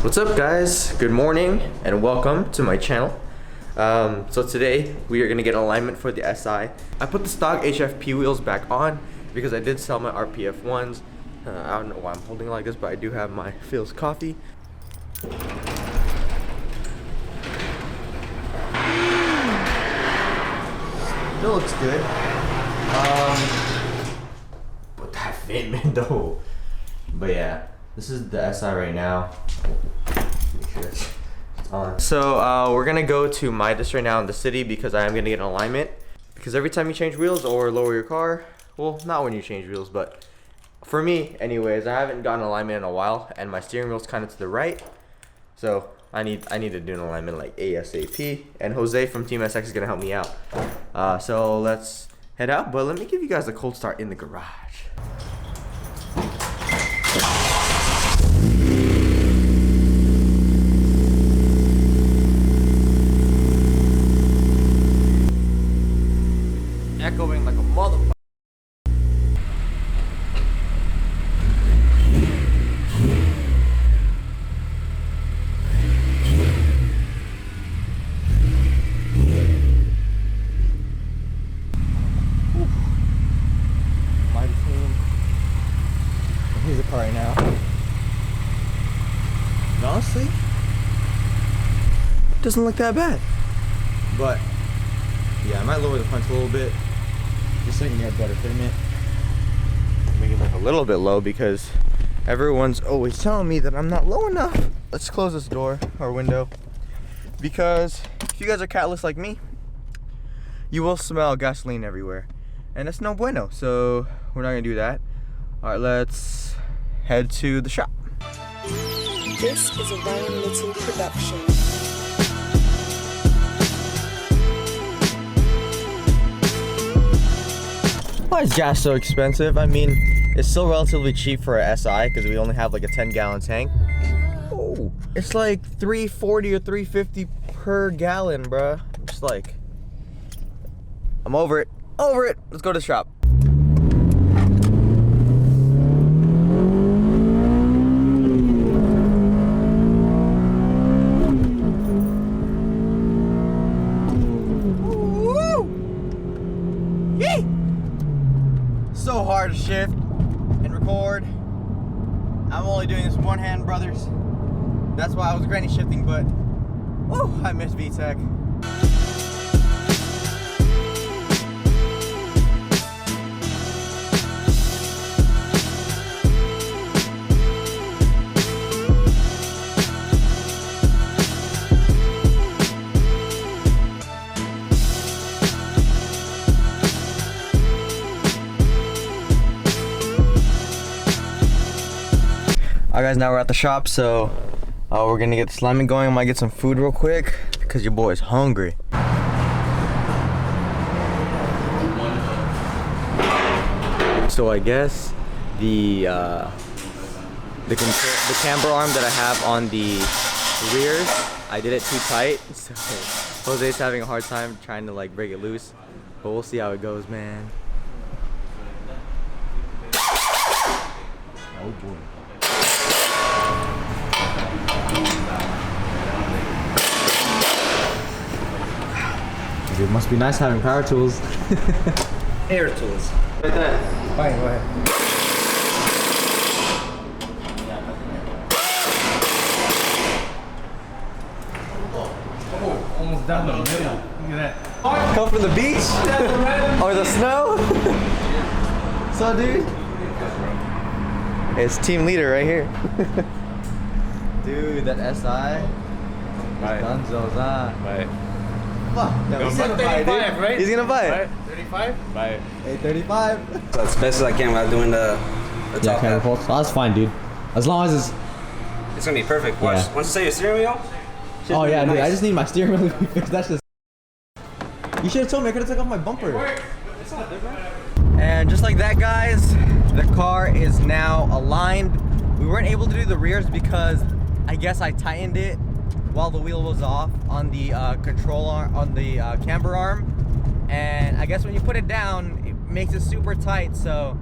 What's up guys? Good morning and welcome to my channel. So today we are going to get alignment for the SI. I put the stock HFP wheels back on because I did sell my RPF ones. I don't know why I'm holding it like this, but I do have my Phil's coffee. Still looks good. But that fitment though. But yeah, this is the SI right now. Make sure it's on. So we're gonna go to Midas right now in the city because I am gonna get an alignment. Because every time you change wheels or lower your car, well, not when you change wheels, but for me anyways, I haven't gotten alignment in a while and my steering wheel's kind of to the right. So I need to do an alignment like ASAP, and Jose from Team SX is gonna help me out. So let's head out, but let me give you guys a cold start in the garage. Echoing like a motherfucker. Here's the car right now. And honestly, it doesn't look that bad. But yeah, I might lower the punch a little bit just so you can get a better fitment. Make it look a little bit low because everyone's always telling me that I'm not low enough. Let's close this door or window because if you guys are catless like me, you will smell gasoline everywhere, and that's no bueno. So we're not gonna do that. All right, let's head to the shop. This is a Ryan Little production. Why is gas so expensive? I mean, it's still relatively cheap for a SI because we only have like a 10-gallon tank. Oh, it's like $3.40 or $3.50 per gallon, bruh. I'm just like, I'm over it. Over it. Let's go to the shop. So hard to shift and record. I'm only doing this one hand, brothers. That's why I was granny shifting, but oh, I miss VTech. Alright guys, now we're at the shop, so we're gonna get the alignment going. I might get some food real quick because your boy's hungry. So I guess the camber arm that I have on the rears, I did it too tight, so Jose's having a hard time trying to like break it loose, but we'll see how it goes, man. Oh boy. It must be nice having power tools. Air tools. Right there. Fine, go ahead. Oh, almost down the middle. Look at that. Come from the beach? Or the snow? So dude? It's team leader right here. Dude, that SI. Right. Dunzos, huh? Right. Fuck, no, he's gonna buy it, dude. Right? He's gonna buy it. Right? 35? Buy it. 835. So as best as I can without doing the top half. Oh, that's fine, dude. As long as it's... It's gonna be perfect. Once you say your steering wheel. Oh yeah, dude, nice. I just need my steering wheel to be fixed. That's just... You should have told me. I could have took off my bumper. And just like that, guys, the car is now aligned. We weren't able to do the rears because I guess I tightened it while the wheel was off on the control arm, on the camber arm, and I guess when you put it down, it makes it super tight. So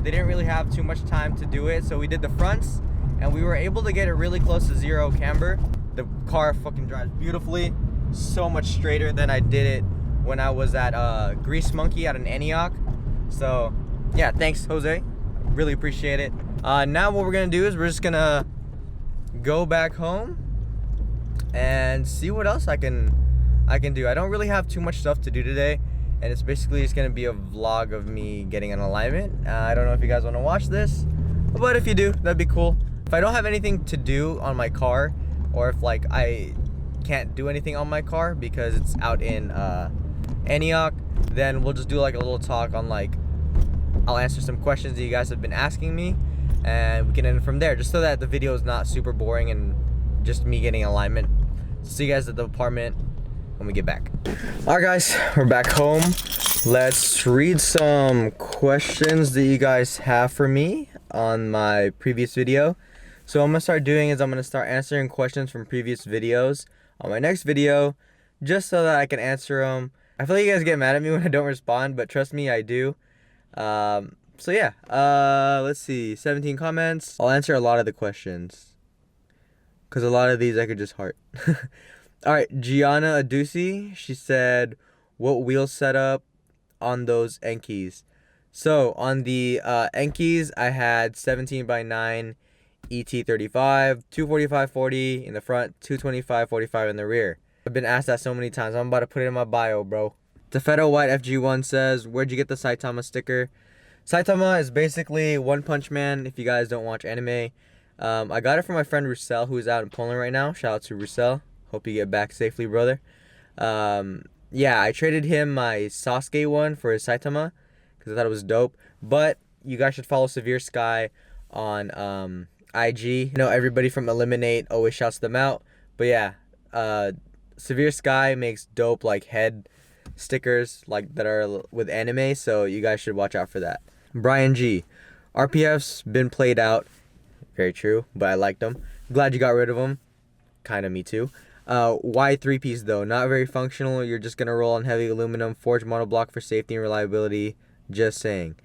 they didn't really have too much time to do it. So we did the fronts, and we were able to get it really close to zero camber. The car fucking drives beautifully, so much straighter than I did it when I was at Grease Monkey out in Antioch. So yeah, thanks Jose, really appreciate it. Now what we're gonna do is we're just gonna go back home and see what else I can do. I don't really have too much stuff to do today, and it's basically just gonna be a vlog of me getting an alignment. I don't know if you guys want to watch this, but if you do, that'd be cool. If I don't have anything to do on my car, or if like I can't do anything on my car because it's out in Antioch, then we'll just do like a little talk on like, I'll answer some questions that you guys have been asking me, and we can end from there, just so that the video is not super boring and just me getting alignment. See you guys at the apartment when we get back. Alright guys, we're back home. Let's read some questions that you guys have for me on my previous video. So what I'm gonna start doing is I'm gonna start answering questions from previous videos on my next video, just so that I can answer them. I feel like you guys get mad at me when I don't respond, but trust me, I do. So yeah, let's see, 17 comments. I'll answer a lot of the questions, because a lot of these I could just heart. Alright, Gianna Adusi, she said, what wheel setup on those Enkis? So, on the Enkis, I had 17x9 ET35, 245/40 in the front, 225/45 in the rear. I've been asked that so many times, I'm about to put it in my bio, bro. Defeto White FG1 says, where'd you get the Saitama sticker? Saitama is basically One Punch Man, if you guys don't watch anime. I got it from my friend Roussel, who's out in Poland right now. Shout out to Roussel. Hope you get back safely, brother. Yeah, I traded him my Sasuke one for his Saitama because I thought it was dope. But you guys should follow Severe Sky on IG. You know, everybody from Eliminate always shouts them out. But yeah, Severe Sky makes dope like head stickers like that are with anime, so you guys should watch out for that. Brian G, RPF's been played out. Very true, but I liked them. Glad you got rid of them. Kind of me too. Why 3-piece though? Not very functional. You're just gonna roll on heavy aluminum, forged monoblock for safety and reliability. Just saying.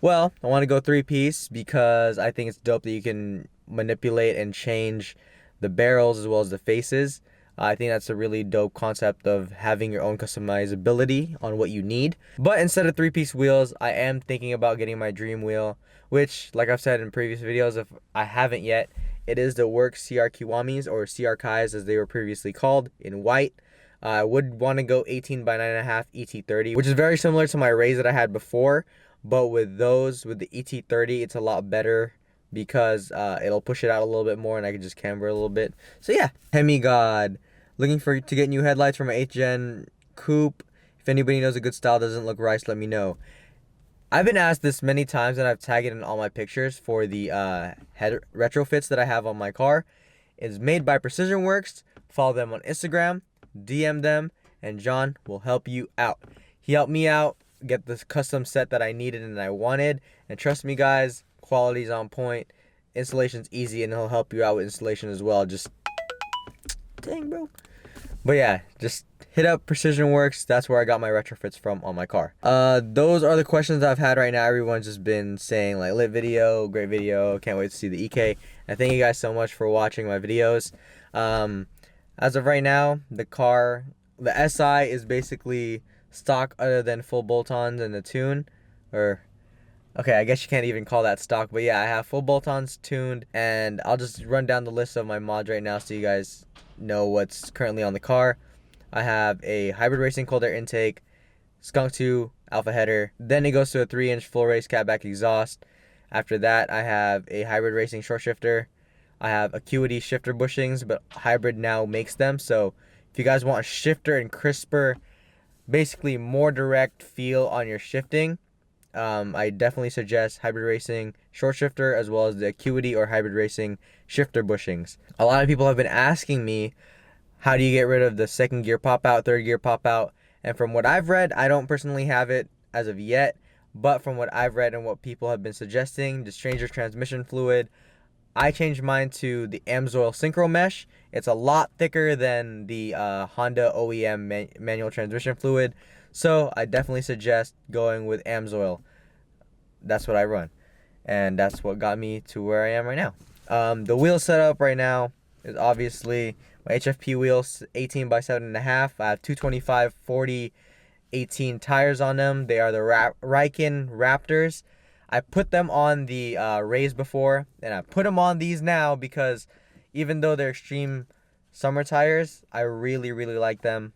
Well, I want to go 3-piece because I think it's dope that you can manipulate and change the barrels as well as the faces. I think that's a really dope concept of having your own customizability on what you need. But instead of 3-piece wheels, I am thinking about getting my dream wheel, which, like I've said in previous videos, if I haven't yet, it is the Work CR Kiwamis, or CR Kais as they were previously called, in white. I would want to go 18x9.5 ET30, which is very similar to my Rays that I had before, but with those, with the ET30, it's a lot better because it'll push it out a little bit more and I can just camber a little bit. So yeah, Hemigod. Looking to get new headlights for my 8th gen coupe. If anybody knows a good style doesn't look right, let me know. I've been asked this many times and I've tagged it in all my pictures for the head retrofits that I have on my car. It's made by Precision Works. Follow them on Instagram, DM them, and John will help you out. He helped me out get this custom set that I needed and I wanted. And trust me guys, quality's on point. Installation's easy and he'll help you out with installation as well. Just dang, bro. But yeah, just hit up Precision Works. That's where I got my retrofits from on my car. Those are the questions I've had right now. Everyone's just been saying like, lit video, great video, can't wait to see the EK. And thank you guys so much for watching my videos. As of right now, the SI is basically stock other than full bolt-ons and the tune. Or, okay, I guess you can't even call that stock. But yeah, I have full bolt-ons tuned. And I'll just run down the list of my mods right now so you guys know what's currently on the car. I have a hybrid racing cold air intake, Skunk 2 alpha header, then it goes to a 3-inch full race catback exhaust. After that I have a hybrid racing short shifter. I have Acuity shifter bushings, but hybrid now makes them, so if you guys want a shifter and crisper, basically more direct feel on your shifting, I definitely suggest hybrid racing short shifter as well as the Acuity or hybrid racing shifter bushings. A lot of people have been asking me, how do you get rid of the second gear pop out, third gear pop out? And from what I've read, I don't personally have it as of yet, but from what I've read and what people have been suggesting, just change your transmission fluid. I changed mine to the Amsoil Synchro Mesh. It's a lot thicker than the Honda OEM manual transmission fluid. So I definitely suggest going with Amsoil. That's what I run. And that's what got me to where I am right now. The wheel setup right now is obviously my HFP wheels, 18 by 7.5. I have 225 40 18 tires on them. They are the Riken Raptors. I put them on the Rays before, and I put them on these now because even though they're extreme summer tires, I really like them.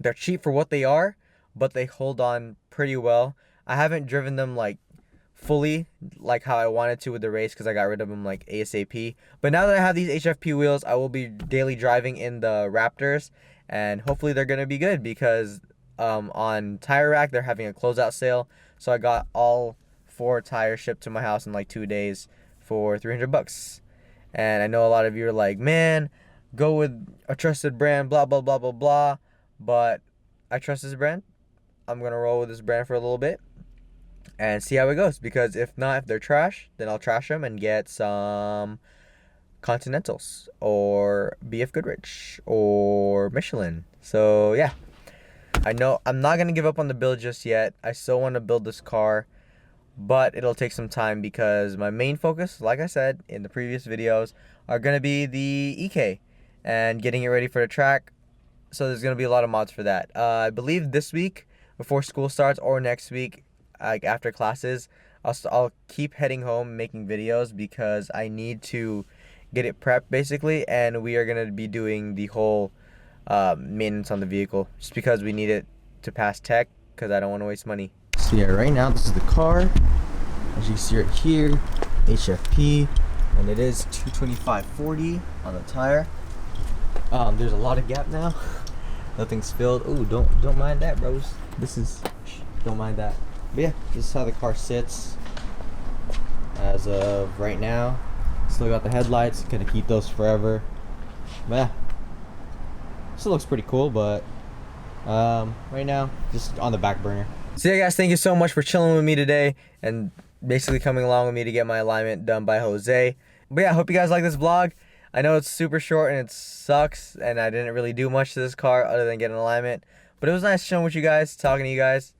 They're cheap for what they are, but they hold on pretty well. I haven't driven them like fully like how I wanted to with the Race because I got rid of them like ASAP. But now that I have these HFP wheels, I will be daily driving in the Raptors, and hopefully they're gonna be good because on Tire Rack they're having a closeout sale. So I got all 4 tires shipped to my house in like 2 days for $300. And I know a lot of you are like, man, go with a trusted brand, blah blah blah blah blah. But I trust this brand. I'm gonna roll with this brand for a little bit and see how it goes, because if they're trash, then I'll trash them and get some Continentals or BF Goodrich or Michelin. So yeah, I know I'm not gonna give up on the build just yet. I still want to build this car, but it'll take some time because my main focus, like I said in the previous videos, are gonna be the EK and getting it ready for the track. So there's gonna be a lot of mods for that. I believe this week before school starts or next week, like after classes, I'll keep heading home making videos because I need to get it prepped basically, and we are gonna be doing the whole maintenance on the vehicle just because we need it to pass tech because I don't want to waste money. So yeah, right now this is the car. As you see right here, HFP, and it is 225/40 on the tire. There's a lot of gap now. Nothing's filled. Ooh, don't mind that, bros. Don't mind that. But yeah, this is how the car sits as of right now. Still got the headlights. Gonna keep those forever. But yeah, still looks pretty cool. But right now, just on the back burner. So yeah, guys, thank you so much for chilling with me today and basically coming along with me to get my alignment done by Jose. But yeah, I hope you guys like this vlog. I know it's super short and it sucks, and I didn't really do much to this car other than get an alignment. But it was nice chilling with you guys, talking to you guys.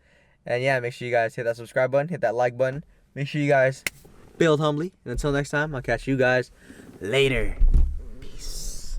And yeah, make sure you guys hit that subscribe button, hit that like button. Make sure you guys build humbly. And until next time, I'll catch you guys later. Peace.